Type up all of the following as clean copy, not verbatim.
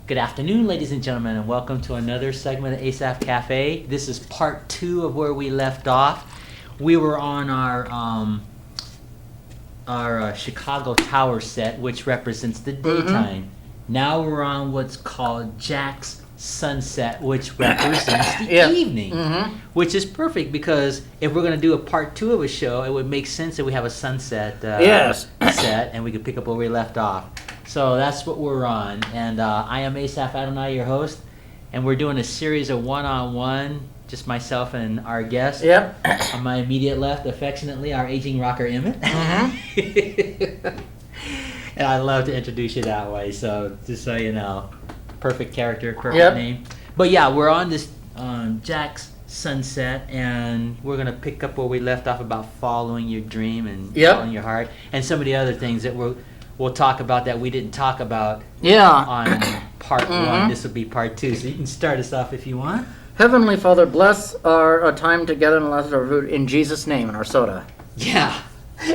Good afternoon, ladies and gentlemen, and welcome to another segment of Asaph Cafe. This is part 2 of where we left off. We were on our Chicago Tower set, which represents the daytime. Now we're on what's called Jack's Sunset, which represents the evening, which is perfect because if we're going to do a part 2 of a show, it would make sense that we have a sunset set, and we could pick up where we left off. So that's what we're on, and I am Asaph Adonai, your host, and we're doing a series of one-on-one, just myself and our guest. Yep. On my immediate left, affectionately, our aging rocker Emmett. And I love to introduce you that way, so just so you know, perfect character, perfect name. But yeah, we're on this Jack's Sunset, and we're gonna pick up where we left off about following your dream and following your heart, and some of the other things that we'll talk about that we didn't talk about on part 1. This will be part 2, so you can start us off if you want. Heavenly Father, bless our time together and bless our food in Jesus' name and our soda. Yeah,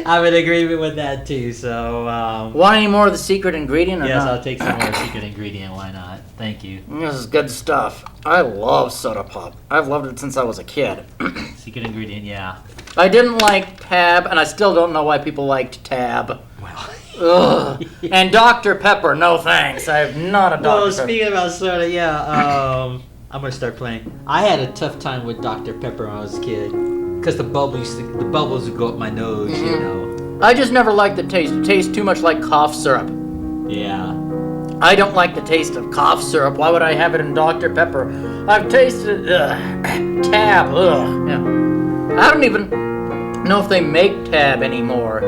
I'm in agreement with that too. So, want any more of the secret ingredient? Or yes, not? I'll take some more secret ingredient. Why not? Thank you. This is good stuff. I love soda pop. I've loved it since I was a kid. Secret ingredient, yeah. I didn't like Tab, and I still don't know why people liked Tab. Well. Ugh. And Dr. Pepper, no thanks. I'm not a Dr. Well, Pepper. speaking about soda, I'm gonna start playing. I had a tough time with Dr. Pepper when I was a kid, because the bubbles would go up my nose, you know. I just never liked the taste. It tastes too much like cough syrup. Yeah. I don't like the taste of cough syrup. Why would I have it in Dr. Pepper? I've tasted Tab. Ugh. Yeah. I don't even know if they make Tab anymore.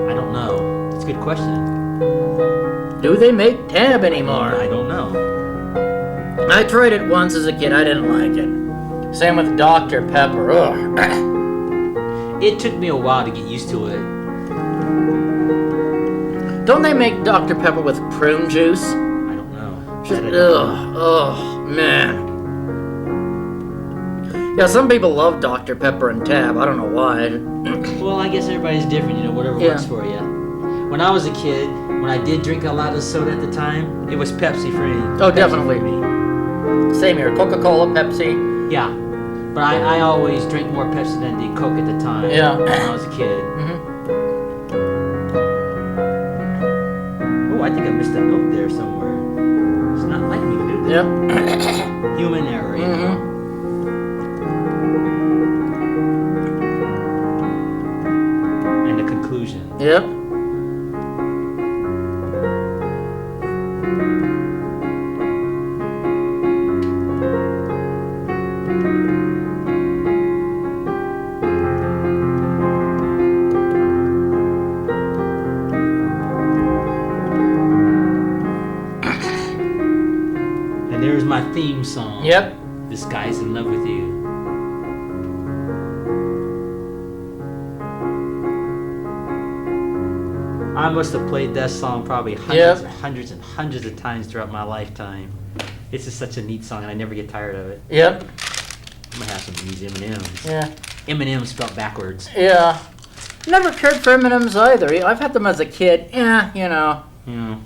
I don't know. That's a good question. Do they make Tab anymore? I don't know. I tried it once as a kid. I didn't like it. Same with Dr. Pepper. Ugh. It took me a while to get used to it. Don't they make Dr. Pepper with prune juice? I don't know. Man. Yeah, some people love Dr. Pepper and Tab. I don't know why. Well, I guess everybody's different, you know, whatever works for you. When I was a kid, when I did drink a lot of soda at the time, it was Pepsi for me. Oh, definitely. For me. Same here. Coca-Cola, Pepsi. Yeah. But I always drank more Pepsi than I did Coke at the time. Yeah. When I was a kid. Oh, I think I missed a note there somewhere. It's not like me to do that. Yep. Human error, you know. And the conclusion. Yep. There's my theme song. Yep. This Guy's in Love with You. I must have played that song probably hundreds and hundreds of times throughout my lifetime. It's just such a neat song, and I never get tired of it. Yep. I'm gonna have some of these M&Ms. Yeah. M&Ms spelled backwards. Yeah. Never cared for M&Ms either. I've had them as a kid. Yeah, you know. Yeah.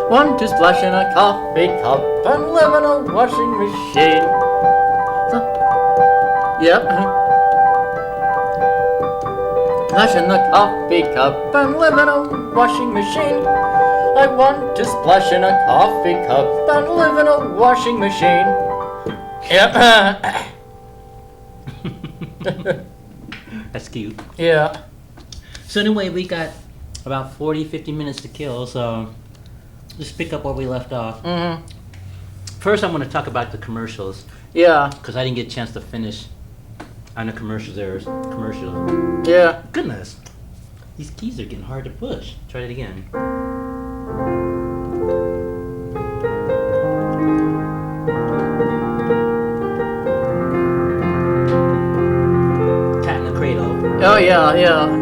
Want to splash in a coffee cup and live in a washing machine. Yep. Splash in the coffee cup and live in a washing machine. I want to splash in a coffee cup and live in a washing machine. Yep. That's cute. Yeah. So anyway, we got about 40-50 minutes to kill, so let's pick up where we left off. First, I'm going to talk about the commercials. Yeah. Because I didn't get a chance to finish on the commercials. Commercials. Yeah. Goodness. These keys are getting hard to push. Try it again. Cat in the Cradle. Oh, yeah, yeah.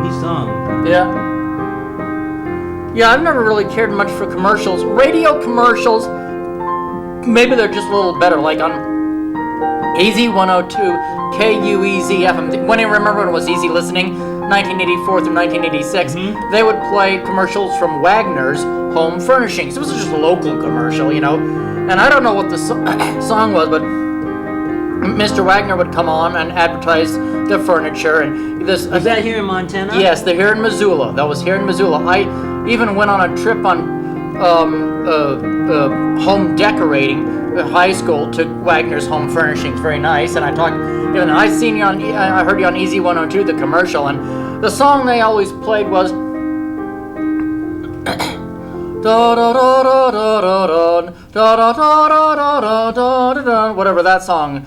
Neat song. Yeah. Yeah, I've never really cared much for commercials. Radio commercials, maybe they're just a little better, like on Easy 102, KUEZ FM. When I remember when it was easy listening, 1984 through 1986, they would play commercials from Wagner's Home Furnishings. It was just a local commercial, you know. And I don't know what the song was, but Mr. Wagner would come on and advertise the furniture. And this Was that here in Montana? Yes, they're here in Missoula. That was here in Missoula. I even went on a trip on home decorating at high school to Wagner's Home Furnishings. Very nice. And I talked, you know, I heard you on Easy 102, the commercial, and the song they always played was whatever that song.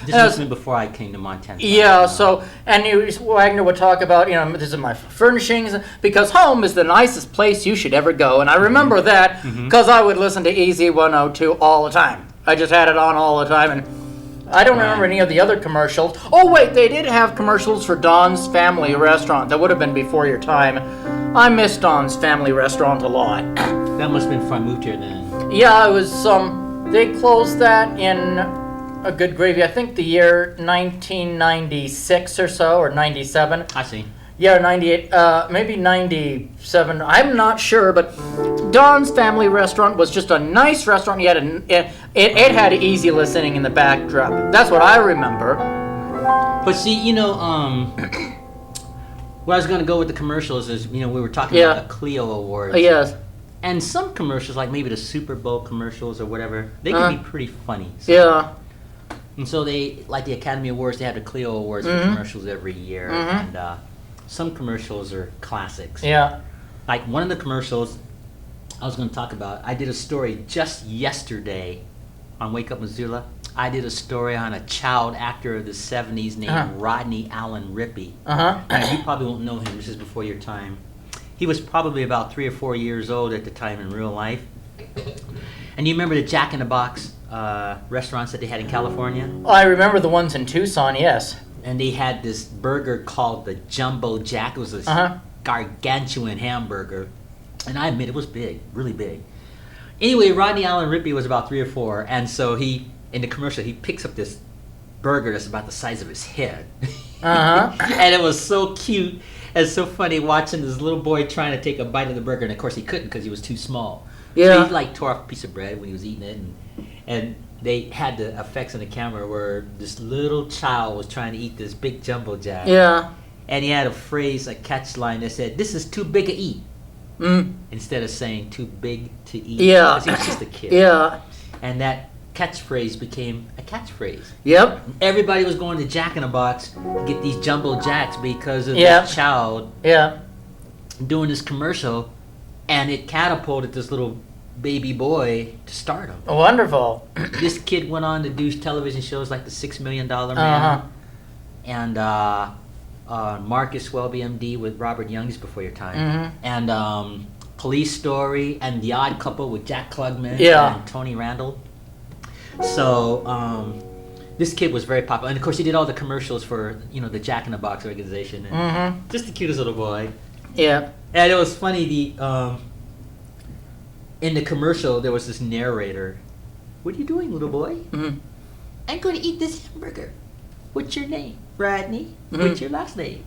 This was before I came to Montana. Yeah, so, and Wagner would talk about, you know, this is my furnishings, because home is the nicest place you should ever go. And I remember that because I would listen to Easy 102 all the time. I just had it on all the time, and I don't remember any of the other commercials. Oh, wait, they did have commercials for Don's Family Restaurant. That would have been before your time. I miss Don's Family Restaurant a lot. That must have been before I moved here then. Yeah, it was, they closed that in a good gravy, I think the year 1996 or so, or 97. I see. Yeah, 98, maybe 97, I'm not sure, but Don's Family Restaurant was just a nice restaurant. You had it had easy listening in the backdrop. That's what I remember. But see, you know, where I was going to go with the commercials is, you know, we were talking about the Clio Awards. Yes. And some commercials, like maybe the Super Bowl commercials or whatever, they can be pretty funny. So. Yeah. And so they, like the Academy Awards, they have the Clio Awards for commercials every year. And some commercials are classics. Yeah. Like one of the commercials I was going to talk about, I did a story just yesterday on Wake Up Missoula. I did a story on a child actor of the 70s named Rodney Allen Rippy. And you probably won't know him. This is before your time. He was probably about 3 or 4 years old at the time in real life. And you remember the Jack in the Box restaurants that they had in California? I remember the ones in Tucson, yes. And they had this burger called the Jumbo Jack. It was this gargantuan hamburger. And I admit it was big, really big. Anyway, Rodney Allen Rippy was about 3 or 4. And so he, in the commercial, he picks up this burger that's about the size of his head. And it was so cute. It's so funny watching this little boy trying to take a bite of the burger, and of course he couldn't because he was too small. Yeah. So he like tore off a piece of bread when he was eating it, and they had the effects on the camera where this little child was trying to eat this big jumbo jack. Yeah. And he had a phrase, a catch line that said, "This is too big to eat," instead of saying "too big to eat." Yeah. Because he was just a kid. Yeah. And that catchphrase became a catchphrase. Yep. Everybody was going to Jack in the Box to get these jumbo jacks because of this child doing this commercial, and it catapulted this little baby boy to stardom. Wonderful. This kid went on to do television shows like The $6 Million Man and Marcus Welby, MD, with Robert Young's before your time, and Police Story, and The Odd Couple with Jack Klugman and Tony Randall. So this kid was very popular, and of course he did all the commercials for, you know, the Jack in the Box organization, and just the cutest little boy. Yeah. And it was funny, the in the commercial there was this narrator. "What are you doing, little boy?" "I'm going to eat this hamburger." "What's your name?" "Rodney." "What's your last name?"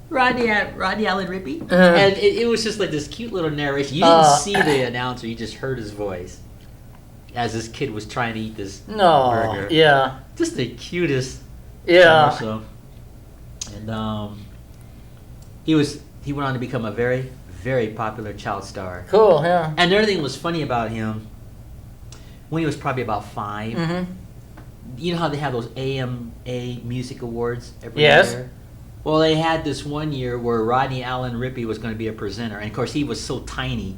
Rodney Allen Rippy. And it was just like this cute little narration. You didn't see the announcer, you just heard his voice as this kid was trying to eat this burger. Yeah. Just the cutest commercial. And he went on to become a very, very popular child star. Cool, yeah. And the other thing that was funny about him, when he was probably about 5, you know how they have those AMA Music Awards every year? Well, they had this one year where Rodney Allen Rippy was going to be a presenter. And of course, he was so tiny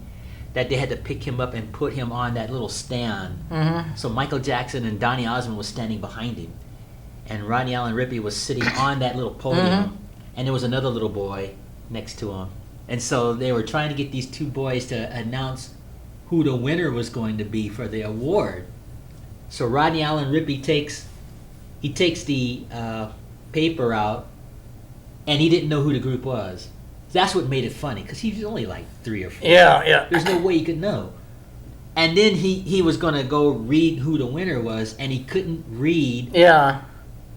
that they had to pick him up and put him on that little stand. So Michael Jackson and Donny Osmond was standing behind him. And Rodney Allen Rippy was sitting on that little podium. And there was another little boy next to him. And so they were trying to get these two boys to announce who the winner was going to be for the award. So Rodney Allen Rippy takes the paper out, and he didn't know who the group was. That's what made it funny, because he was only like 3 or 4. Yeah. There's no way you could know. And then he was going to go read who the winner was, and he couldn't read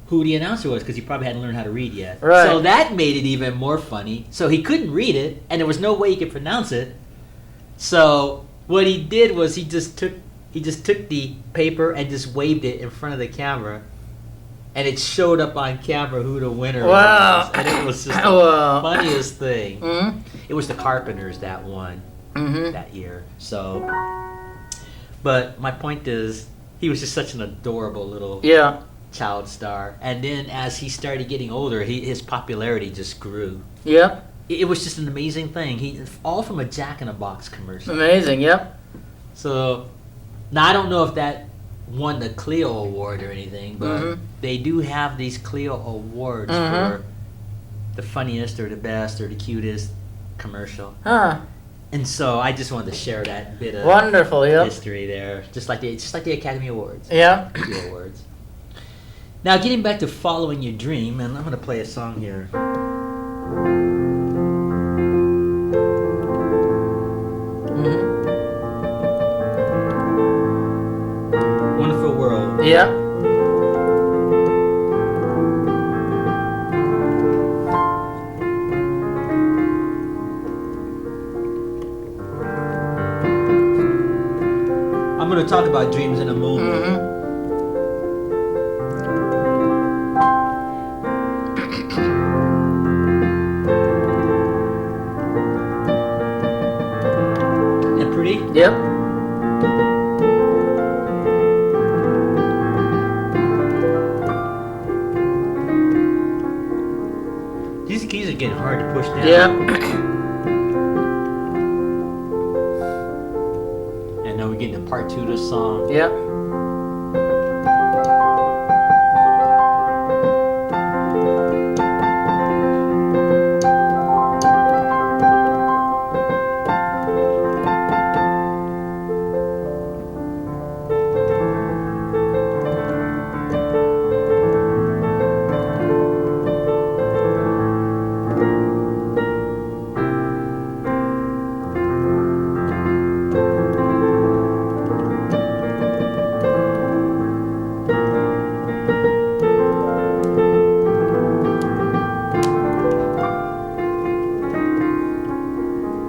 who the announcer was, because he probably hadn't learned how to read yet. Right. So that made it even more funny. So he couldn't read it, and there was no way he could pronounce it. So what he did was he just took the paper and just waved it in front of the camera, and it showed up on camera who the winner was. And it was just the funniest thing. Mm-hmm. It was the Carpenters that won that year. So, but my point is, he was just such an adorable little child star. And then as he started getting older, his popularity just grew. Yeah. It was just an amazing thing. All from a Jack in a Box commercial. Amazing, yep. So, now I don't know if that won the Clio Award or anything, but they do have these Clio Awards for the funniest or the best or the cutest commercial. Huh. And so I just wanted to share that bit of wonderful, history there, just like the Academy Awards. Yeah. Clio Awards. Now, getting back to following your dream, and I'm going to play a song here. Wonderful World. Yeah. I'm going to talk about dreams in a moment. And pretty? Yep. These keys are getting hard to push down. Yeah. And now we're getting to part 2 of the song. Yeah.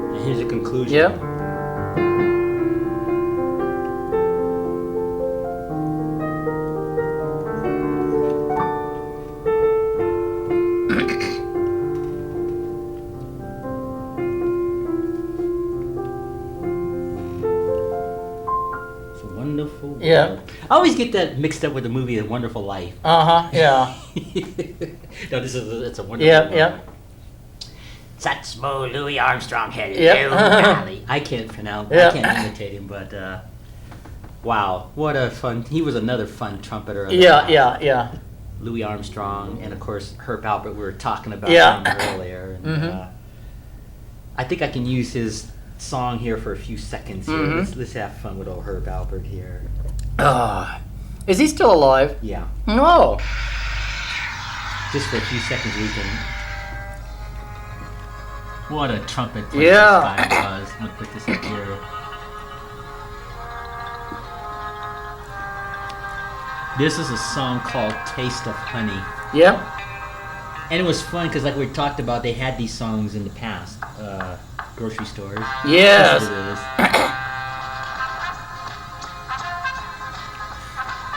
And here's the conclusion. Yep. It's a wonderful world. Yeah. I always get that mixed up with the movie A Wonderful Life. Yeah. No, it's a wonderful Yep, world. yep. Such smooth Louis Armstrong headed. Yep. I can't pronounce. Yep. I can't imitate him, but wow, what a fun! He was another fun trumpeter. Of the past. Yeah. Louis Armstrong, and of course Herb Alpert. We were talking about Yeah. him earlier. And, I think I can use his song here for a few seconds. Here. Let's have fun with old Herb Alpert here. Is he still alive? Yeah, No. just for a few seconds we can. What a trumpet player Yeah. this guy was. I'm gonna put this up here. This is a song called Taste of Honey. Yep. And it was fun because, like we talked about, they had these songs in the past. Grocery stores. Yes. That's what it is.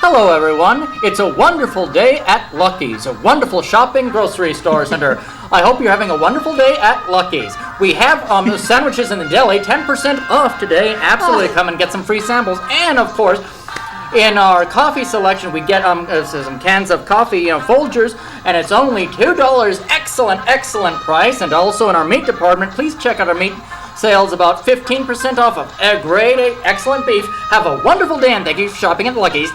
Hello, everyone. It's a wonderful day at Lucky's, a wonderful shopping grocery store center. I hope you're having a wonderful day at Lucky's. We have sandwiches in the deli, 10% off today. Absolutely, come and get some free samples. And of course, in our coffee selection, we get some cans of coffee, Folgers, and it's only $2. Excellent price. And also in our meat department, please check out our meat sales, about 15% off of a great, excellent beef. Have a wonderful day, and thank you for shopping at Lucky's.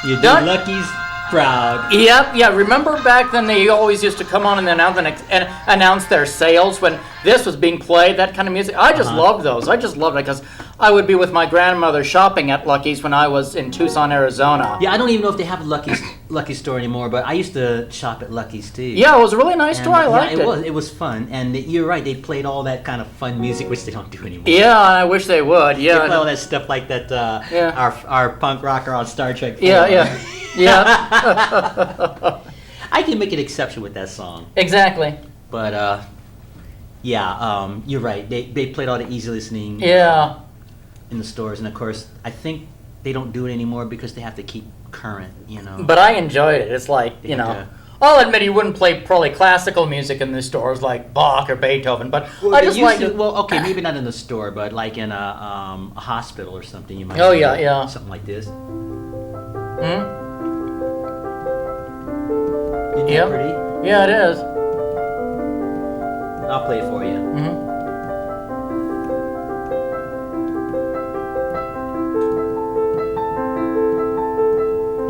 You do Done. Lucky's proud. Yep, yeah. Remember back then they always used to come on and announce their sales when this was being played, that kind of music. I just loved those. I just loved it because I would be with my grandmother shopping at Lucky's when I was in Tucson, Arizona. Yeah, I don't even know if they have a Lucky's store anymore, but I used to shop at Lucky's too. Yeah, it was a really nice store. I liked it. It was fun, and you're right. They played all that kind of fun music, which they don't do anymore. Yeah, and I wish they would. Yeah, they play all that stuff like that. Our punk rocker on Star Trek. Yeah. I can make an exception with that song. Exactly. But you're right. They played all the easy listening. Yeah. In the stores, and of course, I think they don't do it anymore because they have to keep current. But I enjoyed it. It's like I'll admit you wouldn't play probably classical music in the stores like Bach or Beethoven, but I just like it. Well, okay, maybe not in the store, but like in a hospital or something, you might. Oh yeah. Something like this. Hmm. Isn't that pretty? Yeah, it is. I'll play it for you. Mm-hmm.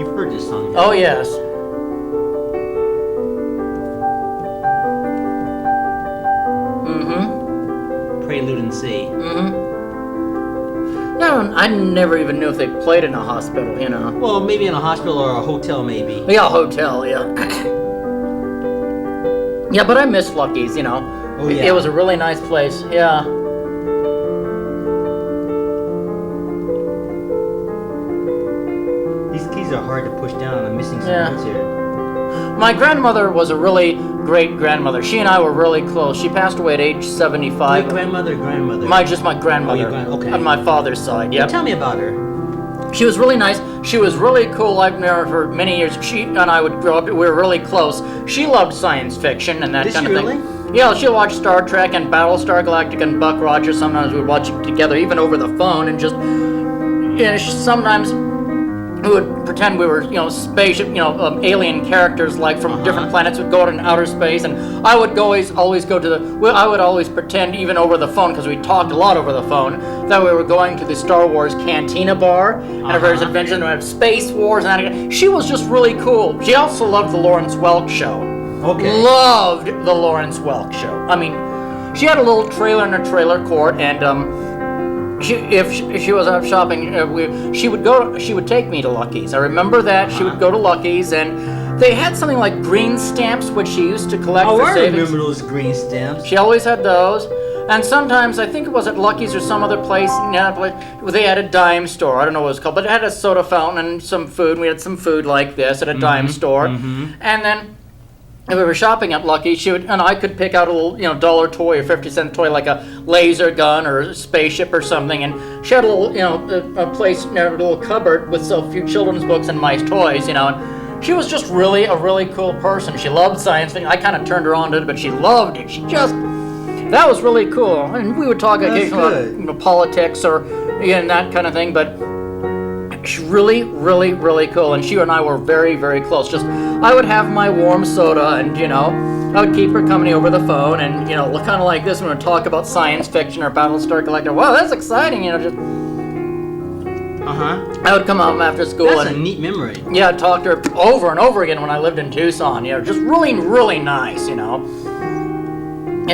You've heard this song. Oh yes. Prelude in C. Yeah, I never even knew if they played in a hospital, Well, maybe in a hospital or a hotel, maybe. Yeah, a hotel, yeah. Yeah, but I miss Lucky's, Oh, yeah. It was a really nice place, yeah. These keys are hard to push down. I'm missing some notes here. My grandmother was a really great grandmother. She and I were really close. She passed away at age 75. Your grandmother, grandmother? Just my grandmother. Okay. On my father's side, yeah. Tell me about her. She was really nice. She was really cool. I've known her for many years. She and I would grow up. We were really close. She loved science fiction and that kind of thing. Really? Yeah, she'll watch Star Trek and Battlestar Galactica and Buck Rogers. Sometimes we would watch it together, even over the phone, and just sometimes we would pretend we were, spaceship, alien characters like from different planets would go out in outer space, and I would always go to I would always pretend even over the phone, because we talked a lot over the phone, that we were going to the Star Wars Cantina bar and our various adventures, and we had Space Wars, and she was just really cool. She also loved the Lawrence Welk Show. Okay. Loved the Lawrence Welk Show. I mean, she had a little trailer in her trailer court, and if she was out shopping, she would take me to Lucky's. I remember that. She would go to Lucky's, and they had something like green stamps, which she used to collect for savings. I remember those green stamps. She always had those. And sometimes, I think it was at Lucky's or some other place, they had a dime store. I don't know what it was called, but it had a soda fountain and some food. We had some food like this at a dime store. And then if we were shopping at Lucky, I could pick out a little, dollar toy or 50-cent toy like a laser gun or a spaceship or something, and she had a little, a place, a little cupboard with a few children's books and my toys, and she was just really a really cool person. She loved science fiction. I kind of turned her on to it, but she loved it. That was really cool. And we would talk occasionally about politics or that kind of thing, but she's really, really, really cool, and she and I were very, very close. I would have my warm soda, and I would keep her company over the phone, and kind of like this when we would talk about science fiction or Battlestar Galactica. Wow, that's exciting, I would come home after school. That's a neat memory. Yeah, I'd talk to her over and over again when I lived in Tucson. Just really, really nice, and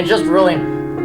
just really.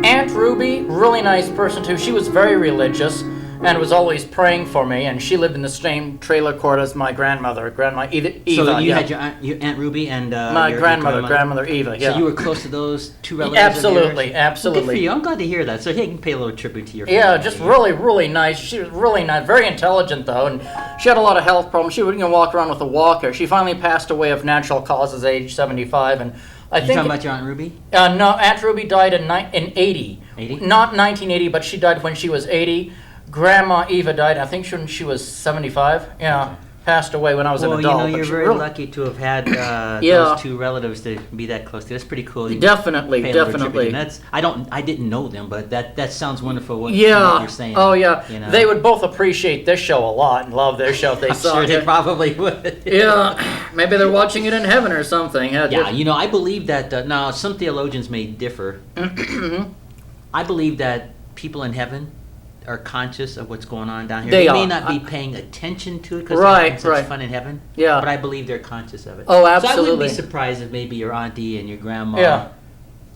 Aunt Ruby, really nice person too. She was very religious and was always praying for me, and she lived in the same trailer court as my grandmother, Grandma Eva. So you had your Aunt Ruby and my grandmother Eva. Yeah. So you were close to those two relatives. Absolutely. Good for you. I'm glad to hear that. So he can pay a little tribute to your. Yeah, just really, really nice. She was really nice, very intelligent though, and she had a lot of health problems. She would walk around with a walker. She finally passed away of natural causes, age 75, and. You talking about your Aunt Ruby? No, Aunt Ruby died in 80. 80? Not 1980, but she died when she was 80. Grandma Eva died, I think, when she was 75. Yeah, okay. Passed away when I was an adult. Well, you're very lucky to have had those two relatives to be that close to. That's pretty cool. Definitely. I didn't know them, but that sounds wonderful. What you're saying. Oh yeah. They would both appreciate this show a lot and love their show if they saw it. Sure, they probably would. Yeah, maybe they're watching it in heaven or something. Yeah, I believe that. Now, some theologians may differ. I believe that people in heaven are conscious of what's going on down here. They may not be paying attention to it because they're having such fun in heaven. Yeah. But I believe they're conscious of it. Oh, absolutely. So I wouldn't be surprised if maybe your auntie and your grandma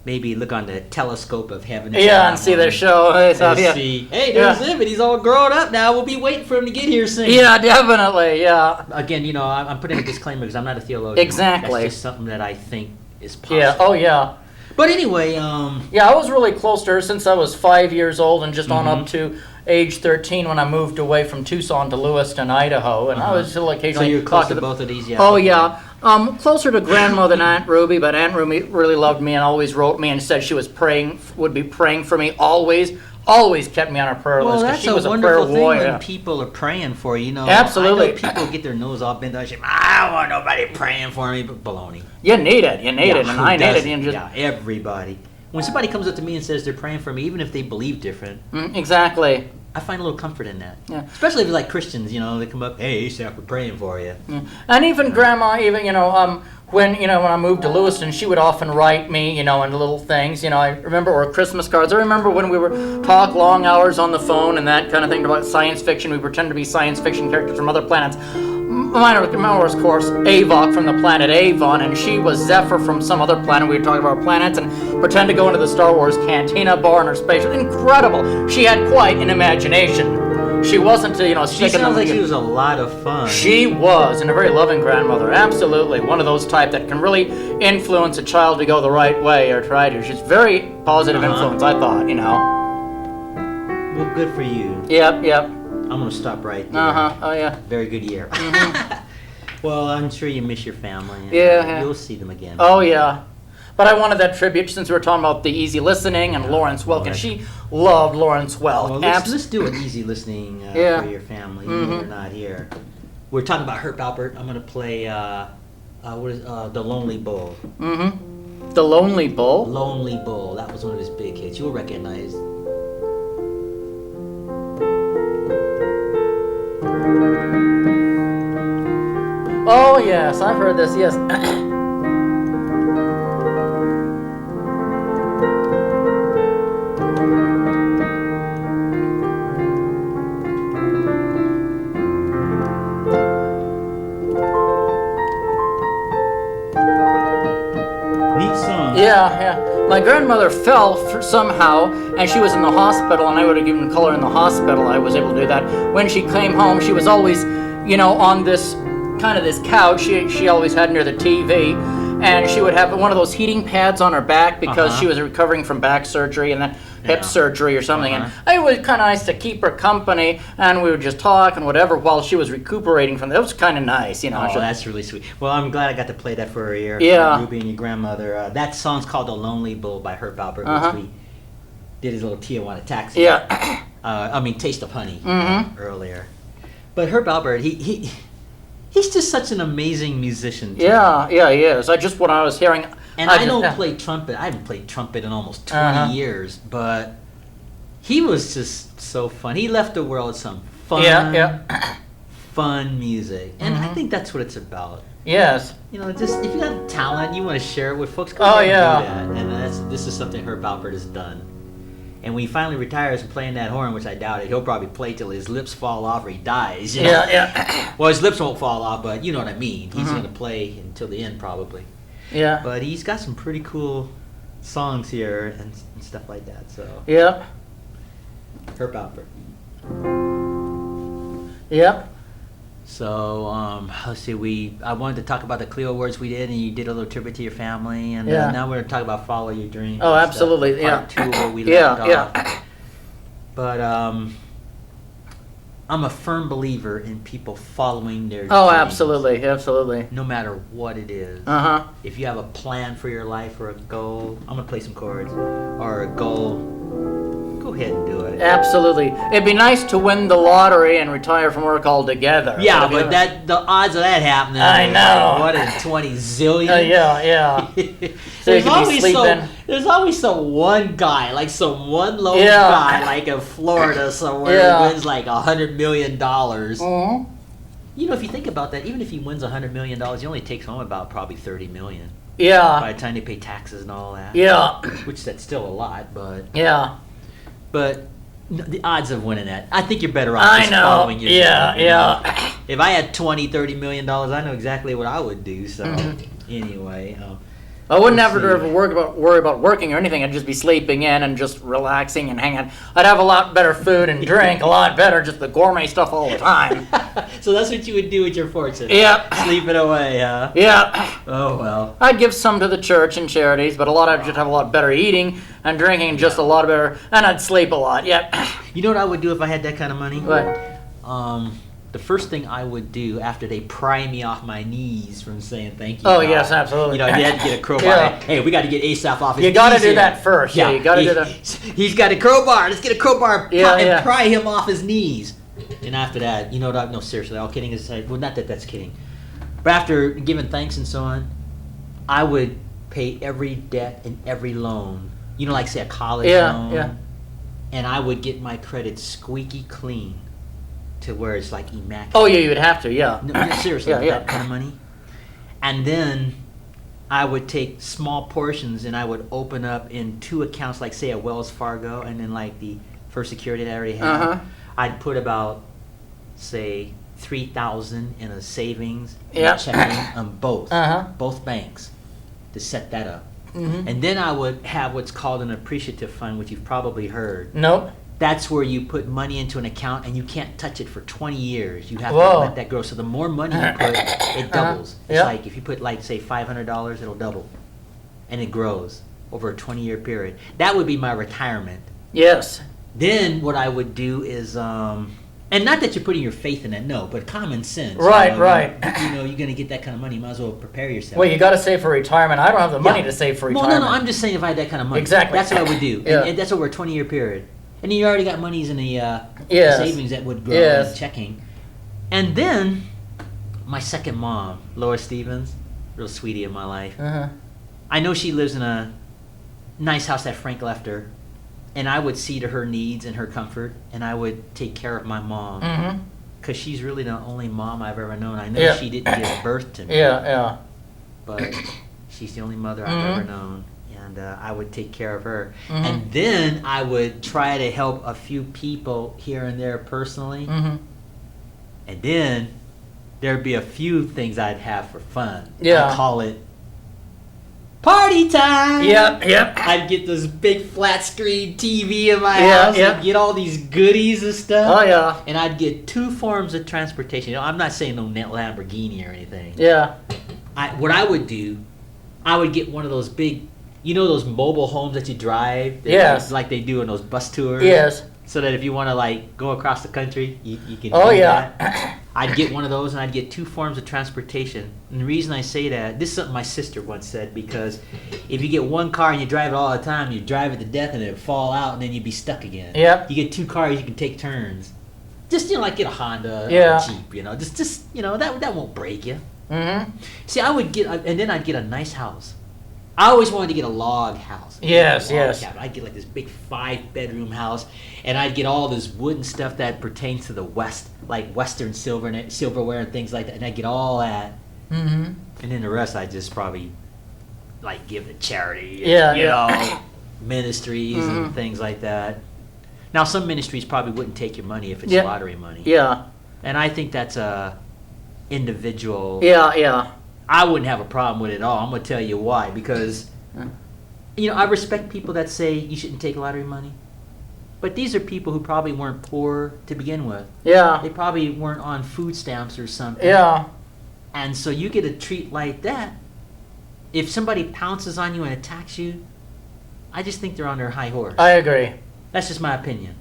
maybe look on the telescope of heaven. Yeah, and see their show. See, hey, there's Emmett. He's all grown up now. We'll be waiting for him to get here soon. Yeah, definitely. Yeah. Again, I'm putting a disclaimer because I'm not a theologian. Exactly. That's just something that I think is possible. Yeah. Oh, yeah. But anyway, yeah, I was really close to her since I was 5 years old and just on up to age 13 when I moved away from Tucson to Lewiston, Idaho, and I was still occasionally. So you're close to both of these, yeah. Oh yeah, closer to Grandma than Aunt Ruby, but Aunt Ruby really loved me and always wrote me and said she would be praying for me always. Always kept me on her prayer list because she was a prayer wonderful thing warrior. when people are praying for you. Absolutely. I know people get their nose all bent out. I don't want nobody praying for me, but baloney. You need it, and I need it. And yeah, everybody. When somebody comes up to me and says they're praying for me, even if they believe different, exactly. I find a little comfort in that. Yeah. Especially if it's like Christians, they come up, hey, Asaph, we're praying for you. Yeah. And even Grandma, when I moved to Lewiston, she would often write me, in little things. I remember, or Christmas cards. I remember when we would talk long hours on the phone and that kind of thing about science fiction. We pretend to be science fiction characters from other planets. Mine was, of course, Avok from the planet Avon, and she was Zephyr from some other planet. We would talk about planets and pretend to go into the Star Wars Cantina bar in her spaceship. Incredible. She had quite an imagination. She wasn't, She sounds like she was a lot of fun. She was, and a very loving grandmother. Absolutely. One of those type that can really influence a child to go the right way or try to. She's very positive influence, I thought, Well, good for you. Yep. I'm going to stop right there. Oh, yeah. Very good year. Well, I'm sure you miss your family. And Yeah. You'll see them again. Oh, yeah. But I wanted that tribute since we were talking about the easy listening and Lawrence Welk, and she loved Lawrence Welk. Well, let's do an easy listening for your family when you're not here. We're talking about Herb Alpert. I'm going to play The Lonely Bull. Mm-hmm. The Lonely Bull? Lonely Bull. That was one of his big hits. You'll recognize. Oh, yes. I've heard this, yes. Yeah. My grandmother fell somehow, and she was in the hospital, and I would have given color in the hospital. I was able to do that. When she came home, she was always, on this this couch she always had near the TV, and she would have one of those heating pads on her back because she was recovering from back surgery and then hip surgery or something. And it was kind of nice to keep her company, and we would just talk and whatever while she was recuperating from that. It was kind of nice, Oh, that's really sweet. Well, I'm glad I got to play that for her ear. Yeah. Ruby and your grandmother. That song's called "The Lonely Bull" by Herb Alpert, which we did his little Tijuana taxi. Yeah. Taste of Honey earlier. But Herb Alpert, he's just such an amazing musician. Yeah, he is. When I was hearing... And I don't play trumpet. I haven't played trumpet in almost 20 years, but he was just so fun. He left the world some fun, fun music. And I think that's what it's about. Yes. Just if you have talent, you want to share it with folks, go ahead and do that. And this is something Herb Alpert has done. And when he finally retires from playing that horn, which I doubt it, he'll probably play till his lips fall off or he dies. Yeah. Well, his lips won't fall off, but you know what I mean. He's going to play until the end, probably. Yeah. But he's got some pretty cool songs here and stuff like that. So. Yep. Herb Alpert. Yep. So let's see. I wanted to talk about the Clio Awards we did, and you did a little tribute to your family, and now we're going to talk about Follow Your Dreams. Oh, absolutely. Part 2 where we left off. Yeah. But I'm a firm believer in people following their dreams. Oh, absolutely. No matter what it is. If you have a plan for your life or a goal, I'm going to play some chords, or a goal, go ahead and do it. Absolutely. It'd be nice to win the lottery and retire from work altogether. Yeah, but the odds of that happening. I know. What is 20 zillion? Yeah. So there's always some one guy, like some one lone guy, like in Florida somewhere, who wins like $100 million. If you think about that, even if he wins $100 million, he only takes home about probably $30 million. Yeah. By the time they pay taxes and all that. Yeah. Which that's still a lot, but. Yeah. But the odds of winning that, I think you're better off just following your dream. Yeah. If I had $20, $30 million, I know exactly what I would do. So anyway, I wouldn't Let's have to ever worry about working or anything. I'd just be sleeping in and just relaxing and hanging. I'd have a lot better food and drink, a lot better, just the gourmet stuff all the time. So that's what you would do with your fortune. Yep. Sleep it away, huh? Yeah. Oh, well. I'd give some to the church and charities, but a lot of it just have a lot better eating and drinking, just a lot better, and I'd sleep a lot. Yep. You know what I would do if I had that kind of money? What? The first thing I would do after they pry me off my knees from saying thank you. Oh, God, yes, absolutely. You know, they had to get a crowbar. Yeah. Hey, we got to get Asaph off his You knees. got to do here. that first. Yeah, you got to do that. He's got a crowbar. Let's get a crowbar Yeah, pry him off his knees. And after that, you know what? No, seriously, all kidding aside. Well, not that that's kidding. But after giving thanks and so on, I would pay every debt and every loan. You know, like say a college loan. Yeah. And I would get my credit squeaky clean to where it's like immaculate. Oh, yeah, you would have to, yeah. No, seriously, Yeah. that kind of money. And then I would take small portions and I would open up in 2 accounts, like say a Wells Fargo and then like the First Security that I already had. Uh-huh. I'd put about, say, $3,000 in a savings Yeah. and checking on both banks to set that up. Mm-hmm. And then I would have what's called an appreciative fund, which you've probably heard. Nope. That's where you put money into an account and you can't touch it for 20 years. You have Whoa. to let that grow. So the more money you put, it doubles. It's Yeah. like if you put like say $500, it'll double. And it grows over a 20-year period. That would be my retirement. Yes. Then what I would do is, and not that you're putting your faith in it, no, but common sense. Right, you know, right. You know, you're going to get that kind of money. You might as well prepare yourself. Well, you got to save for retirement. I don't have the money to save for Well, retirement. no, I'm just saying if I had that kind of money. Exactly. That's what I would do. Yeah. And that's over a 20-year period. And then you already got monies in the Yes. savings that would grow Yes. and checking. And then my second mom, Laura Stevens, real sweetie in my life. Uh-huh. I know she lives in a nice house that Frank left her. And I would see to her needs and her comfort. And I would take care of my mom. Mm-hmm. Because she's really the only mom I've ever known. I know Yeah. she didn't give birth to me. Yeah. But she's the only mother Mhm. I've ever known. And I would take care of her. Mhm. And then I would try to help a few people here and there personally. Mm-hmm. And then there'd be a few things I'd have for fun. Yeah. I'd call it party time. Yep. I'd get this big flat screen TV in my Yeah, house yeah. and get all these goodies and stuff. Oh, yeah. And I'd get 2 forms of transportation. You know, I'm not saying no Lamborghini or anything. Yeah. What I would do, I would get one of those big, you know, those mobile homes that you drive. that- Yes. Like they do on those bus tours. Yes. So that if you want to like go across the country, you can. Oh, do yeah. that. I'd get one of those, and I'd get 2 forms of transportation. And the reason I say that, this is something my sister once said, because if you get one car and you drive it all the time, you drive it to death and it'd fall out, and then you'd be stuck again. Yep. You get 2 cars, you can take turns. Just, you know, like get a Honda, Yeah. or a Jeep, you know, just you know, that won't break you. Mm-hmm. See, I would get, and then I'd get a nice house. I always wanted to get a log house. Yes, A log yes. cabin. I'd get like this big 5-bedroom house, and I'd get all this wooden stuff that pertains to the West, like Western silverware and things like that, and I'd get all that. Mm-hmm. And then the rest I just probably like give to charity. Yeah, you yeah. know, ministries Mhm. and things like that. Now some ministries probably wouldn't take your money if it's Yeah. lottery money. Yeah. And I think that's a individual. Yeah. I wouldn't have a problem with it at all. I'm gonna tell you why. Because you know, I respect people that say you shouldn't take lottery money. But these are people who probably weren't poor to begin with. Yeah. They probably weren't on food stamps or something. Yeah. And so you get a treat like that. If somebody pounces on you and attacks you, I just think they're on their high horse. I agree. That's just my opinion.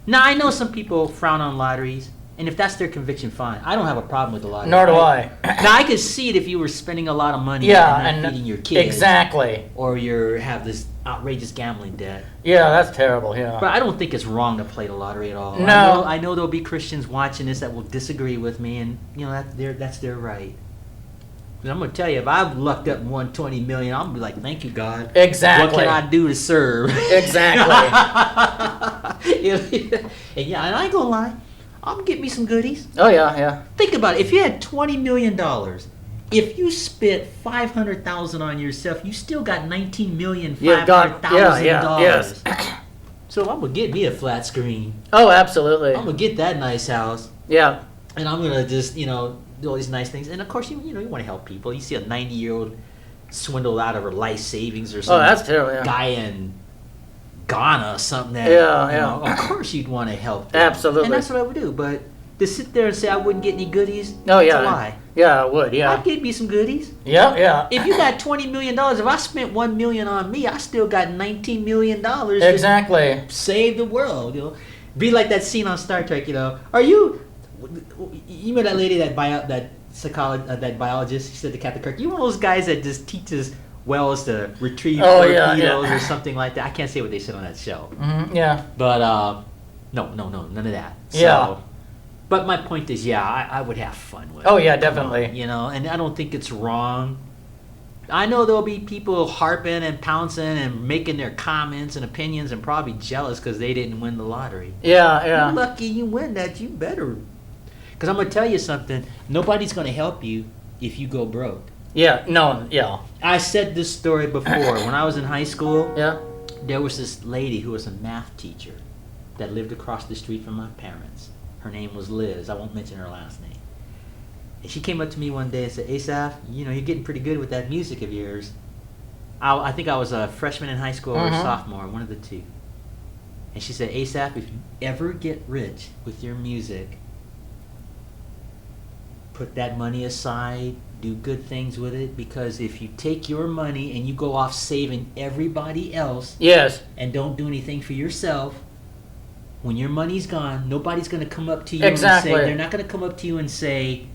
Now, I know some people frown on lotteries, and if that's their conviction, fine. I don't have a problem with the lottery. Nor do I. Now, I could see it if you were spending a lot of money Yeah, and not and feeding your kids. exactly. Or you have this outrageous gambling debt. Yeah, that's terrible. Yeah. But I don't think it's wrong to play the lottery at all. No. I know there'll be Christians watching this that will disagree with me, and you know that's their right. But I'm gonna tell you, if I've lucked up and won $20 million, I'm gonna be like, "Thank you, God." Exactly. What can I do to serve? Exactly. And yeah, and I ain't gonna lie, I'm gonna get me some goodies. Oh yeah. Think about it. If you had $20 million, if you spent $500,000 on yourself, you still got $19,500,000. Yes. So I'm gonna get me a flat screen. Oh, absolutely. I'm gonna get that nice house, Yeah. and I'm gonna just do all these nice things. And of course, you want to help people. You see a 90-year-old swindled out of her life savings or Oh, some that's terrible. Yeah. guy in Ghana or something that, Yeah. of course you'd want to help them. Absolutely. And that's what I would do. But to sit there and say I wouldn't get any goodies, Oh, that's yeah. a lie. Yeah, I would. Yeah. I'd give me some goodies. Yeah. If you got $20 million, if I spent $1 million on me, I still got $19 million Exactly. to save the world. Be like that scene on Star Trek. Are you met that lady that biologist? She said to Captain Kirk, "You one of those guys that just teaches whales to retrieve torpedoes or something like that." I can't say what they said on that show. Mm-hmm, yeah. But no, none of that. Yeah. So, but my point is, I would have fun with it. Oh, yeah, definitely. And I don't think it's wrong. I know there'll be people harping and pouncing and making their comments and opinions and probably jealous because they didn't win the lottery. Yeah. You're lucky you win that. You better. Because I'm going to tell you something. Nobody's going to help you if you go broke. Yeah. No. Yeah. I said this story before. When I was in high school, Yeah. there was this lady who was a math teacher that lived across the street from my parents. Her name was Liz. I won't mention her last name. And she came up to me one day and said, "Asaph, you're getting pretty good with that music of yours." I think I was a freshman in high school or a sophomore, one of the two. And she said, "Asaph, if you ever get rich with your music, put that money aside, do good things with it, because if you take your money and you go off saving everybody else Yes. and don't do anything for yourself, when your money's gone, nobody's going to come up to you Exactly. and say, they're not going to come up to you and say,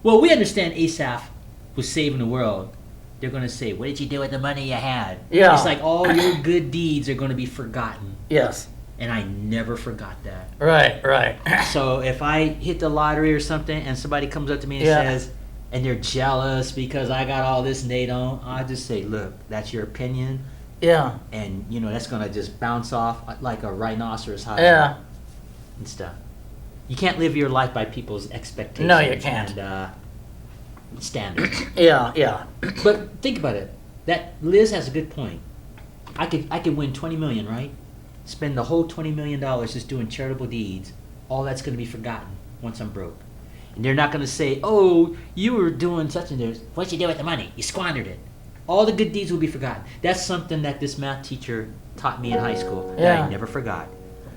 well, we understand Asaph was saving the world. They're going to say, what did you do with the money you had? Yeah. It's like all your good deeds are going to be forgotten. Yes. And I never forgot that. Right. So if I hit the lottery or something and somebody comes up to me and says, and they're jealous because I got all this and they don't, I just say, look, that's your opinion. Yeah. And, that's going to just bounce off like a rhinoceros hide Yeah. and stuff. You can't live your life by people's expectations. No, you can't. And standards. Yeah. But think about it. That Liz has a good point. I could win $20 million, right? Spend the whole $20 million just doing charitable deeds. All that's going to be forgotten once I'm broke. And they're not going to say, oh, you were doing such and such. What'd you do with the money? You squandered it. All the good deeds will be forgotten. That's something that this math teacher taught me in high school that I never forgot.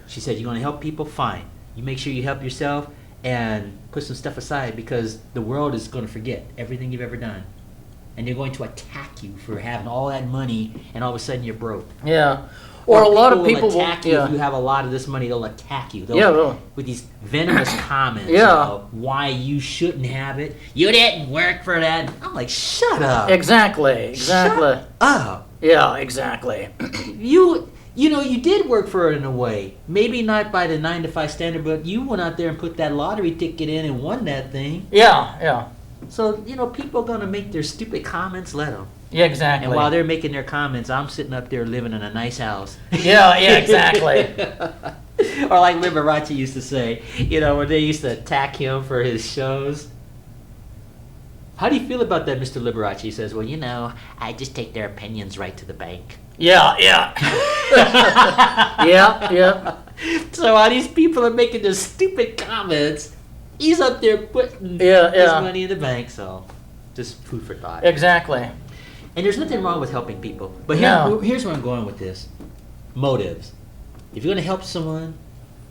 She said, you're going to help people? Fine. You make sure you help yourself and put some stuff aside, because the world is going to forget everything you've ever done. And they're going to attack you for having all that money and all of a sudden you're broke. Yeah. Or a lot of people will attack you if you have a lot of this money. They'll attack you. Really. With these venomous comments Yeah. about why you shouldn't have it. You didn't work for that. I'm like, shut up. Exactly. Shut up. Yeah, exactly. You did work for it in a way. Maybe not by the 9 to 5 standard, but you went out there and put that lottery ticket in and won that thing. Yeah. So, people are going to make their stupid comments, let them. Yeah, exactly. And while they're making their comments, I'm sitting up there living in a nice house. Yeah, exactly. Or like Liberace used to say, when they used to attack him for his shows. How do you feel about that, Mr. Liberace? He says, well, I just take their opinions right to the bank. Yeah. Yeah. So while these people are making their stupid comments, he's up there putting Yeah. his money in the bank. So just food for thought. Exactly. And there's nothing wrong with helping people. But here's where I'm going with this. Motives. If you're going to help someone,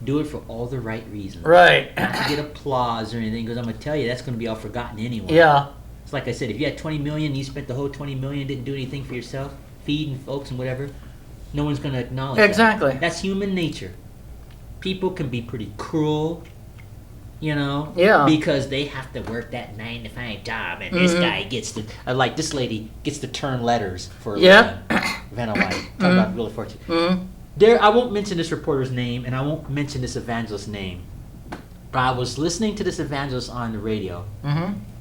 do it for all the right reasons. Right. Not to get applause or anything, because I'm going to tell you, that's going to be all forgotten anyway. Yeah. It's like I said, if you had $20 million, you spent the whole $20 million, didn't do anything for yourself, feeding folks and whatever, no one's going to acknowledge Exactly. that. That's human nature. People can be pretty cruel, Yeah. because they have to work that 9 to 5 job, and this guy gets to, like this lady gets to turn letters for a living. Vanna White, talk about Wheel of Fortune. I won't mention this reporter's name, and I won't mention this evangelist's name, but I was listening to this evangelist on the radio.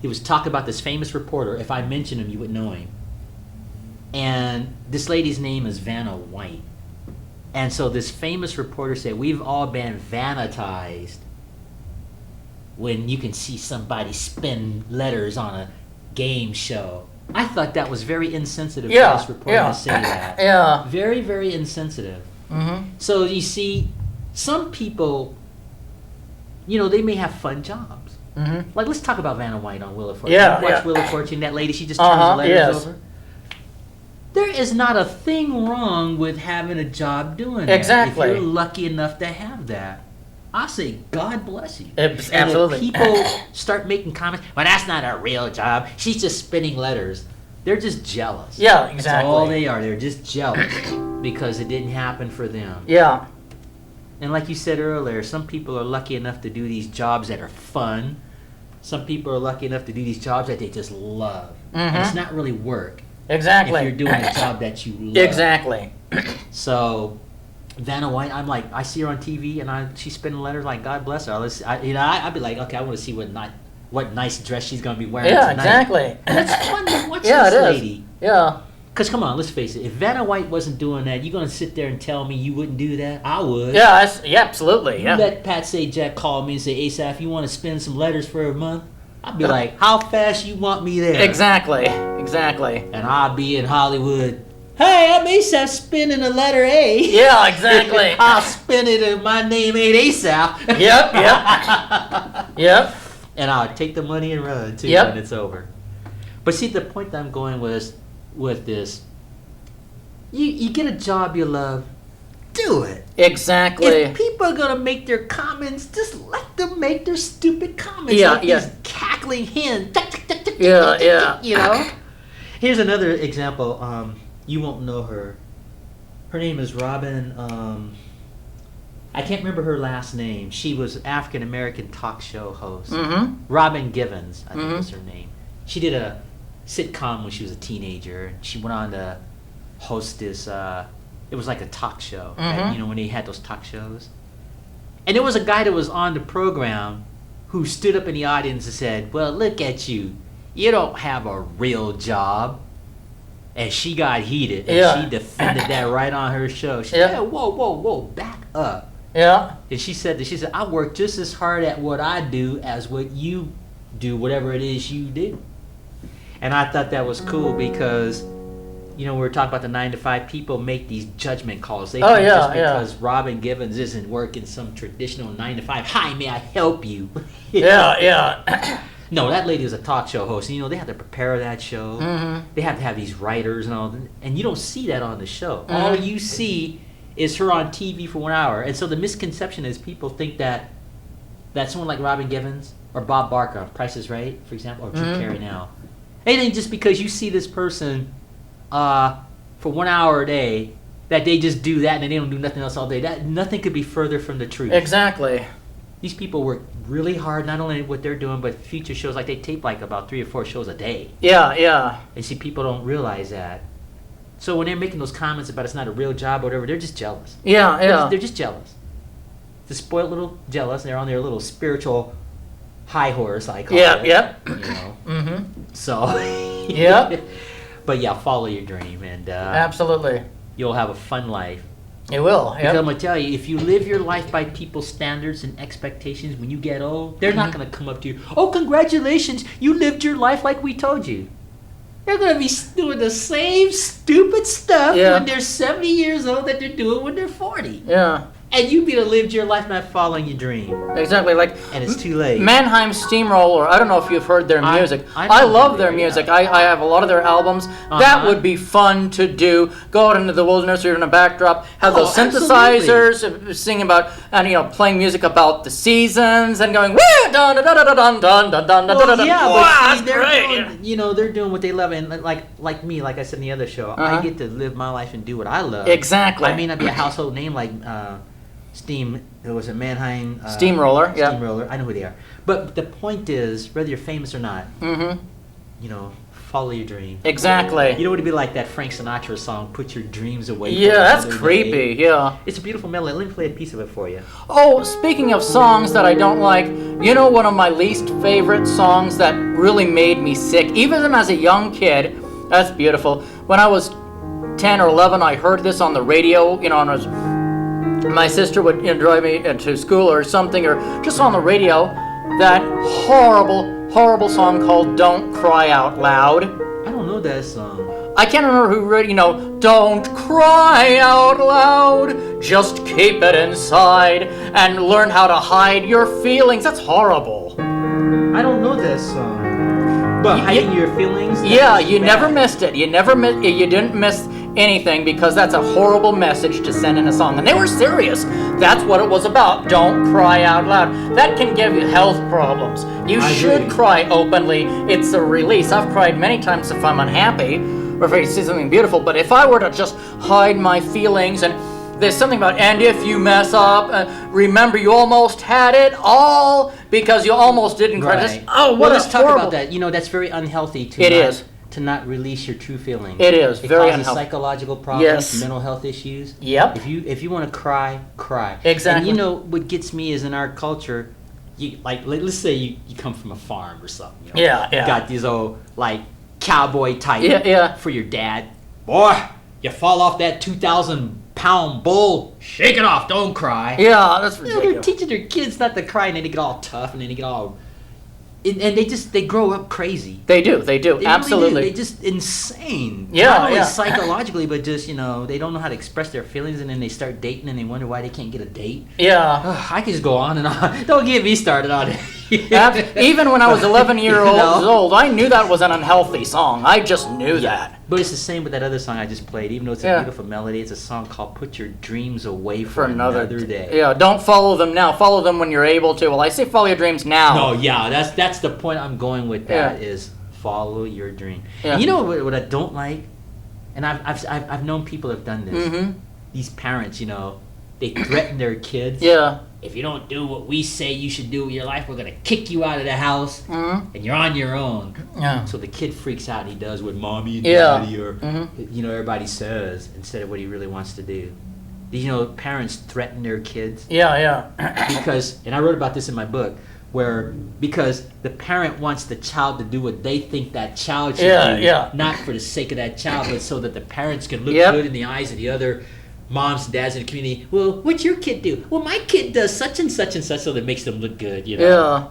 He was talking about this famous reporter. If I mentioned him, you would know him. And this lady's name is Vanna White. And so this famous reporter said, we've all been vanitized when you can see somebody spin letters on a game show. I thought that was very insensitive for this reporter to say that. Yeah. Very, very insensitive. So you see, some people, they may have fun jobs. Like, let's talk about Vanna White on Wheel of Fortune. Yeah, Watch yeah. Wheel of Fortune, that lady, she just turns the letters over. There is not a thing wrong with having a job doing that. Exactly. If you're lucky enough to have that. I say, God bless you. Absolutely. And if people start making comments, well, that's not a real job. She's just spinning letters. They're just jealous. Yeah, exactly. That's all they are. They're just jealous because it didn't happen for them. Yeah. And like you said earlier, some people are lucky enough to do these jobs that are fun. Some people are lucky enough to do these jobs that they just love. And it's not really work. Exactly. If you're doing a job that you love. Exactly. So, Vanna White, I'm like, I see her on TV and she's spinning letters like, God bless her. I'd be like, okay, I want to see what nice dress she's going to be wearing tonight. Exactly. And it's fun to watch this lady. Yeah. Because come on, let's face it. If Vanna White wasn't doing that, you going to sit there and tell me you wouldn't do that? I would. Yeah, absolutely. Yeah. You let Pat Say Jack call me and say, Asaph, you want to spin some letters for a month? I'd be like, how fast you want me there? Exactly. And I'll be in Hollywood. Hey, I'm Asaph spinning a letter A. Yeah, exactly. I'll spin it if my name ain't Asaph. Yep. And I'll take the money and run too when it's over. But see, the point that I'm going with this, you get a job you love, do it. Exactly. If people are gonna make their comments, just let them make their stupid comments. These cackling hens. Yeah. You know. Here's another example. You won't know her. Her name is Robin. I can't remember her last name. She was African American talk show host. Robin Givens, I think was her name. She did a sitcom when she was a teenager. She went on to host this. It was like a talk show. Right? When they had those talk shows. And there was a guy that was on the program who stood up in the audience and said, "Well, look at you. You don't have a real job." And she got heated, and she defended that right on her show. She said, whoa, back up. Yeah. And she said, I work just as hard at what I do as what you do, whatever it is you do. And I thought that was cool because, we were talking about the 9-to-5 people make these judgment calls. They think just because Robin Givens isn't working some traditional 9-to-5, hi, may I help you? Yeah. No, that lady is a talk show host. They have to prepare that show. They have to have these writers and all. And you don't see that on the show. All you see is her on TV for 1 hour. And so the misconception is people think that someone like Robin Givens or Bob Barker of Price is Right, for example, or Drew Carey now. They think just because you see this person for 1 hour a day, that they just do that and they don't do nothing else all day. That nothing could be further from the truth. Exactly. These people work really hard, not only what they're doing, but future shows. Like they tape like about 3 or 4 shows a day. Yeah. And see, people don't realize that. So when they're making those comments about it's not a real job or whatever, they're just jealous. Yeah. They're just jealous. The spoiled little jealous, and they're on their little spiritual high horse, I call it. Yeah. So. Yeah. But yeah, follow your dream, and absolutely, you'll have a fun life. It will. Because I'm gonna tell you, if you live your life by people's standards and expectations, when you get old, they're not gonna come up to you. Oh, congratulations! You lived your life like we told you. They're gonna be doing the same stupid stuff when they're 70 years old that they're doing when they're 40. Yeah. And you be to live your life not following your dream. Exactly, and it's too late. Mannheim Steamroller, I don't know if you've heard their music. I love their music. I have a lot of their albums. That would be fun to do. Go out into the wilderness or in a backdrop, have those synthesizers, sing about, and playing music about the seasons, and going, woo, dun dun dun dun dun dun dun dun dun. Yeah, wow, but they're doing, they're doing what they love, and like me, like I said in the other show, I get to live my life and do what I love. Exactly. I may not be a household name like it was a Mannheim Steamroller. Steamroller. I know who they are. But the point is, whether you're famous or not, follow your dream. Exactly. You know what it'd be like that Frank Sinatra song, "Put Your Dreams Away." Yeah, that's creepy. Yeah. It's a beautiful melody. Let me play a piece of it for you. Oh, speaking of songs that I don't like, one of my least favorite songs that really made me sick, even as a young kid. That's beautiful. When I was 10 or 11, I heard this on the radio. My sister would drive me to school or something, or just on the radio, that horrible song called "Don't Cry Out Loud." I don't know that song. I can't remember who wrote, "Don't cry out loud, just keep it inside, and learn how to hide your feelings." That's horrible. I don't know that song. But hiding your feelings? Yeah, you never missed it. You didn't miss anything, because that's a horrible message to send in a song. And they were serious. That's what it was about. Don't cry out loud. That can give you health problems. You should cry openly. It's a release. I've cried many times if I'm unhappy or if I see something beautiful. But if I were to just hide my feelings, and there's something about, and if you mess up, remember you almost had it all because you almost didn't cry. Right. Let's talk about that. That's very unhealthy to not release your true feelings. It is very unhealthy. Psychological problems, mental health issues. Yep. If you want to cry, cry. Exactly. And what gets me is in our culture, let's say you come from a farm or something. You got these old cowboy type for your dad. Boy, you fall off that 2,000-pound bull, shake it off, don't cry. Yeah, that's ridiculous. They're teaching their kids not to cry, and then they get all tough, and then they get all... And they grow up crazy. They do, absolutely. Really do. They're just insane. Yeah, Not only psychologically, but just, they don't know how to express their feelings, and then they start dating, and they wonder why they can't get a date. Yeah. I can just go on and on. Don't get me started on it. Even when I was 11 years old, I knew that was an unhealthy song. I just knew that. But it's the same with that other song I just played. Even though it's a beautiful melody, it's a song called Put Your Dreams Away for Another Day. Yeah, don't follow them now. Follow them when you're able to. Well, I say follow your dreams now. No, yeah, that's the point I'm going with that is follow your dream. Yeah. And you know what I don't like? And I've known people have done this. Mm-hmm. These parents, they threaten their kids. Yeah. If you don't do what we say you should do with your life, we're going to kick you out of the house, and you're on your own. Yeah. So the kid freaks out, and he does what mommy and daddy or everybody says instead of what he really wants to do. Parents threaten their kids. Yeah. Because, and I wrote about this in my book, because the parent wants the child to do what they think that child should do, not for the sake of that child, but so that the parents can look good in the eyes of the other moms and dads in the community. Well, what's your kid do? Well, my kid does such and such and such, so that makes them look good, Yeah.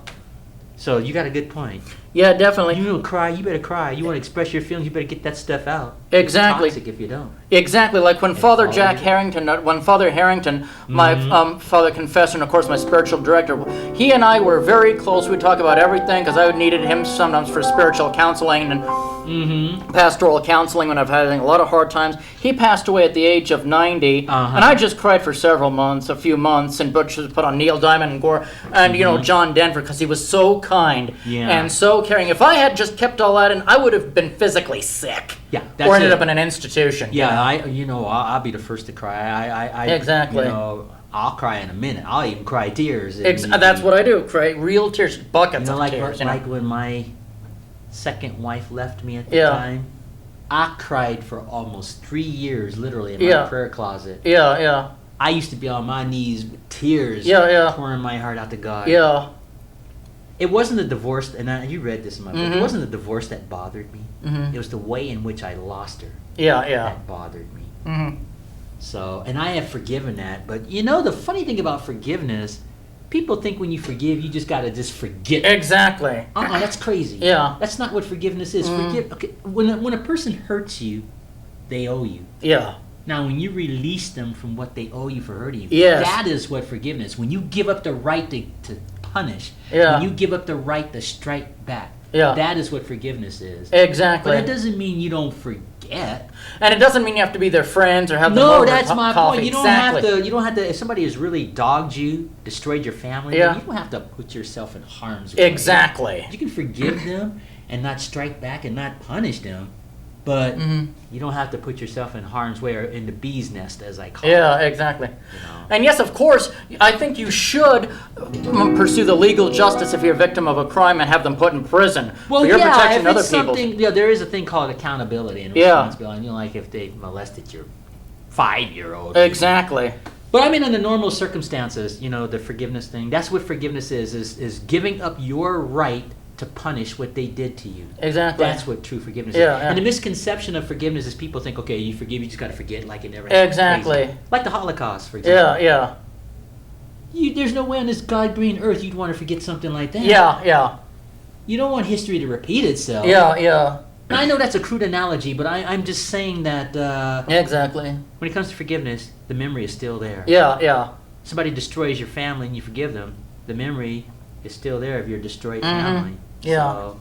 So you got a good point. Yeah, definitely. You don't cry, you better cry. You want to express your feelings, you better get that stuff out. Exactly. It's toxic if you don't. Exactly, like when Father Harrington, my father confessor, and of course my spiritual director, he and I were very close. We'd talk about everything because I needed him sometimes for spiritual counseling and pastoral counseling when I've had a lot of hard times. He passed away at the age of 90, and I just cried for a few months, and Butch put on Neil Diamond and Gore, and John Denver, because he was so kind and so caring. If I had just kept all that in, I would have been physically sick. Yeah, or ended up in an institution. Yeah, I'll be the first to cry. Exactly. I'll cry in a minute. I'll even cry tears. That's what I do. Cry real tears, buckets of tears. Like when my second wife left me at the time, I cried for almost 3 years, literally, in my prayer closet. Yeah. I used to be on my knees with tears, pouring my heart out to God. Yeah. It wasn't the divorce, and you read this in my book. It wasn't the divorce that bothered me. It was the way in which I lost her. That bothered me. So, and I have forgiven that. But the funny thing about forgiveness, people think when you forgive, you just gotta just forget. Exactly. That's crazy. Yeah. That's not what forgiveness is. When a person hurts you, they owe you. Yeah. Now, when you release them from what they owe you for hurting you, yes. that is what forgiveness. When you give up the right to punish, yeah. when you give up the right to strike back, yeah. that is what forgiveness is. Exactly. But it doesn't mean you don't forget. And it doesn't mean you have to be their friends or have them over. No, that's my coffee. point. You don't have to. You don't have to. If somebody has really dogged you, destroyed your family, yeah. you don't have to put yourself in harm's way. Exactly. You can forgive them and not strike back and not punish them. But you don't have to put yourself in harm's way or in the bee's nest, as I call it. Yeah, exactly. And yes, of course, I think you should pursue the legal justice if you're a victim of a crime and have them put in prison for your protection of other people. Yeah, there is a thing called accountability and responsibility. Like if they molested your 5-year-old. Exactly. But I mean, in the normal circumstances, the forgiveness thing, that's what forgiveness is giving up your right to punish what they did to you. Exactly. That's what true forgiveness is. Yeah. And the misconception of forgiveness is people think, okay, you forgive, you just got to forget like it never happened. Exactly. Crazy. Like the Holocaust, for example. Yeah. There's no way on this God-green earth you'd want to forget something like that. Yeah. You don't want history to repeat itself. Yeah. And I know that's a crude analogy, but I'm just saying that exactly. When it comes to forgiveness, the memory is still there. Yeah. Somebody destroys your family and you forgive them, the memory is still there of your destroyed family. Yeah. So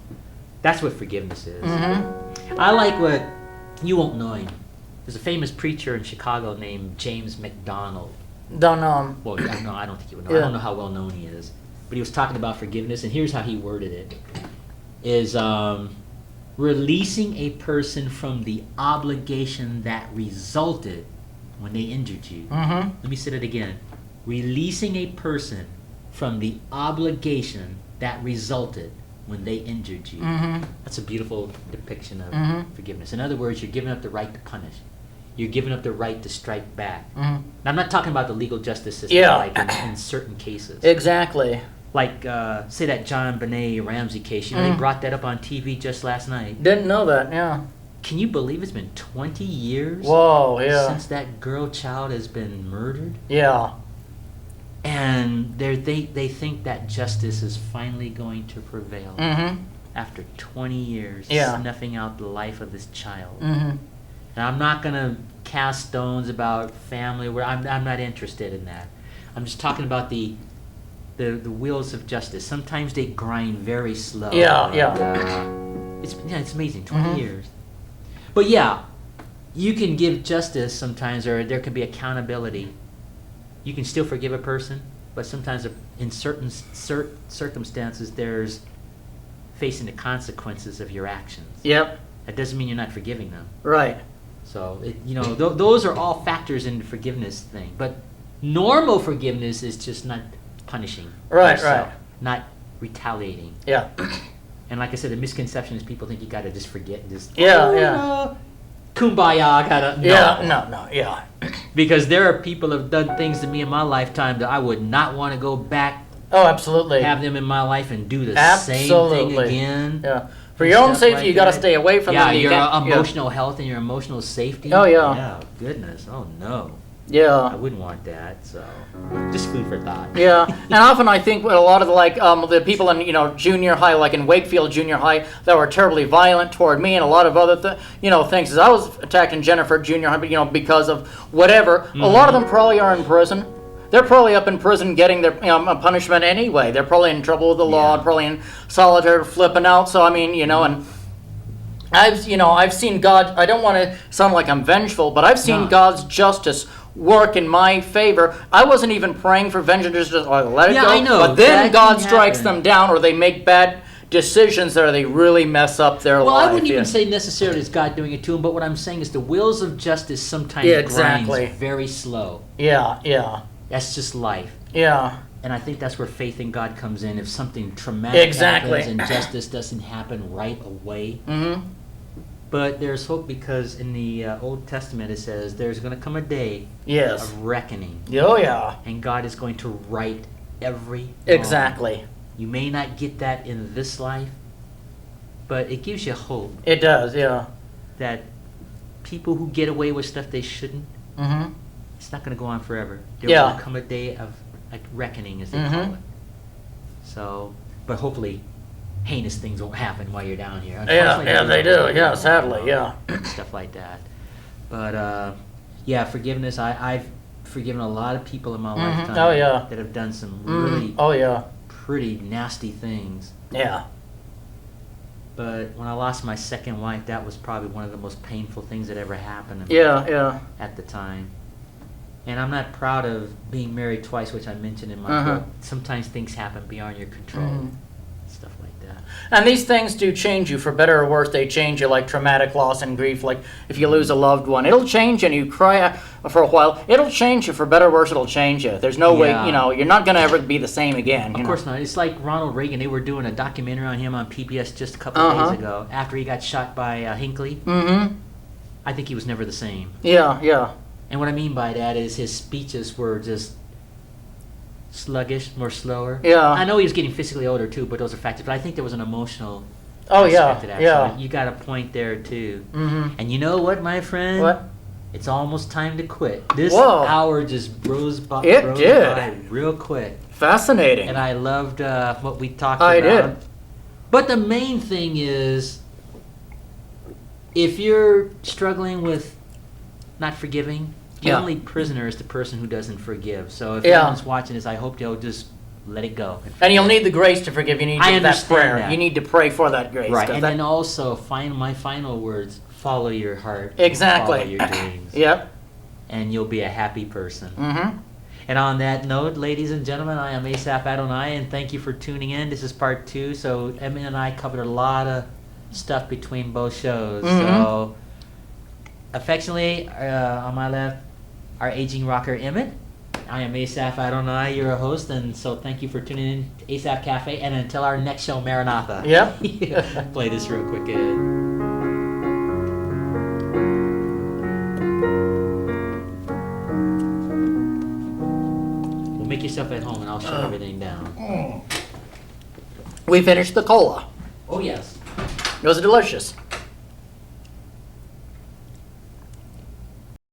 That's what forgiveness is. Mm-hmm. I like what, you won't know him. There's a famous preacher in Chicago named James McDonald. Don't know him. Well, I don't think you would know. Yeah. I don't know how well known he is. But he was talking about forgiveness, and here's how he worded it. Is releasing a person from the obligation that resulted when they injured you. Mm-hmm. Let me say that again. Releasing a person from the obligation that resulted when they injured you. Mm-hmm. That's a beautiful depiction of forgiveness. In other words, you're giving up the right to punish. You're giving up the right to strike back. Mm-hmm. Now, I'm not talking about the legal justice system, Yeah. like in certain cases. Exactly. Like, say that John Benet Ramsey case. You know, they brought that up on TV just last night. Didn't know that, yeah. Can you believe it's been 20 years Whoa, yeah. since that girl child has been murdered? Yeah. And they think that justice is finally going to prevail Mm-hmm. after 20 years snuffing out the life of this child. Mm-hmm. And I'm not going to cast stones about family. Where I'm not interested in that. I'm just talking about the wheels of justice. Sometimes they grind very slow. It's amazing. 20 years. But yeah, you can give justice sometimes, or there can be accountability. You can still forgive a person, but sometimes in certain circumstances, there's facing the consequences of your actions. Yep. That doesn't mean you're not forgiving them. Right. So, those are all factors in the forgiveness thing. But normal forgiveness is just not punishing. Right, yourself, right. Not retaliating. Yeah. And like I said, the misconception is people think you gotta just forget this. Yeah. Kumbaya, gotta. No. Yeah, no, yeah. Because there are people who have done things to me in my lifetime that I would not want to go back, Oh, absolutely. have them in my life and do the same Absolutely. thing again. Yeah. For your own Stuff safety, like you got to that. stay away from Yeah, them. You your can't- emotional health and your emotional safety. Oh, yeah. Yeah, goodness. Oh, no. I Yeah. wouldn't want that, so just food for thought. Yeah, and often I think a lot of the people in junior high, like in Wakefield Junior High, that were terribly violent toward me, and a lot of other things. As I was attacked in Jennifer Junior High, but because of whatever, a lot of them probably are in prison. They're probably up in prison getting their punishment anyway. They're probably in trouble with the law, Yeah. probably in solitary, flipping out. So I mean, and I've seen God. I don't want to sound like I'm vengeful, but I've seen No. God's justice work in my favor. I wasn't even praying for vengeance, just let it Yeah, go. I know. But then That God can strikes happen. them down, or they make bad decisions that they really mess up their Well, life. I wouldn't yeah. even say necessarily it's God doing it to them, but what I'm saying is the wheels of justice sometimes Yeah, exactly. grinds very slow. Yeah. That's just life. Yeah. And I think that's where faith in God comes in. If something traumatic Exactly. happens and justice doesn't happen right away. Mm-hmm. But there's hope because in the Old Testament it says there's going to come a day Yes. of reckoning. Oh yeah. And God is going to right every wrong. Exactly. You may not get that in this life, but it gives you hope It does. Yeah. that people who get away with stuff they shouldn't, Mm-hmm. it's not going to go on forever. There Yeah. will come a day of reckoning, as they Mhm. call it. So, but hopefully, heinous things won't happen while you're down here. Yeah. Unfortunately, They do. Yeah. Sadly. Yeah. Stuff like that. But yeah, forgiveness. I've forgiven a lot of people in my lifetime. Oh, yeah. That have done some really Oh yeah. pretty nasty things. Yeah. But when I lost my second wife, that was probably one of the most painful things that ever happened to me Yeah. at the time. And I'm not proud of being married twice, which I mentioned in my Uh-huh. book. Sometimes things happen beyond your control. Mhm. Stuff like that. And these things do change you for better or worse. They change you, like traumatic loss and grief. Like if you lose a loved one, it'll change you and you cry for a while. It'll change you for better or worse. It'll change you. There's no way, Yeah. you're not gonna ever be the same again. Of course not. It's like Ronald Reagan. They were doing a documentary on him on PBS just a couple Uh-huh. days ago after he got shot by Hinckley. Mm-hmm. I think he was never the same. Yeah. And what I mean by that is his speeches were just sluggish, more slower. Yeah. I know he was getting physically older too, but those are factors. But I think there was an emotional Oh yeah. aspect to that. Yeah. So you got a point there too. Mm-hmm. And you know what, my friend? What? It's almost time to quit. This Whoa. hour just rose by real quick. Fascinating. And I loved what we talked I about. did. But the main thing is, if you're struggling with not forgiving, the Yeah. only prisoner is the person who doesn't forgive. So if Yeah. anyone's watching this, I hope they'll just let it go. And you'll need the grace to forgive. You need I that understand prayer. that. You need to pray for that grace. Right, 'cause and that- then also, my final words, follow your heart. Exactly. Follow your dreams. Yep. And you'll be a happy person. Mm-hmm. And on that note, ladies and gentlemen, I am Asaph Adonai, and thank you for tuning in. This is part 2, so Emmett and I covered a lot of stuff between both shows. So, affectionately, on my left, our aging rocker Emmett. I am Asaph Adonai, you're a host, and so thank you for tuning in to Asaph Cafe, and until our next show, Maranatha. Yep. Play this real quick, Ed. Make yourself at home and I'll shut everything down. We finished the cola. Oh, yes. It was delicious.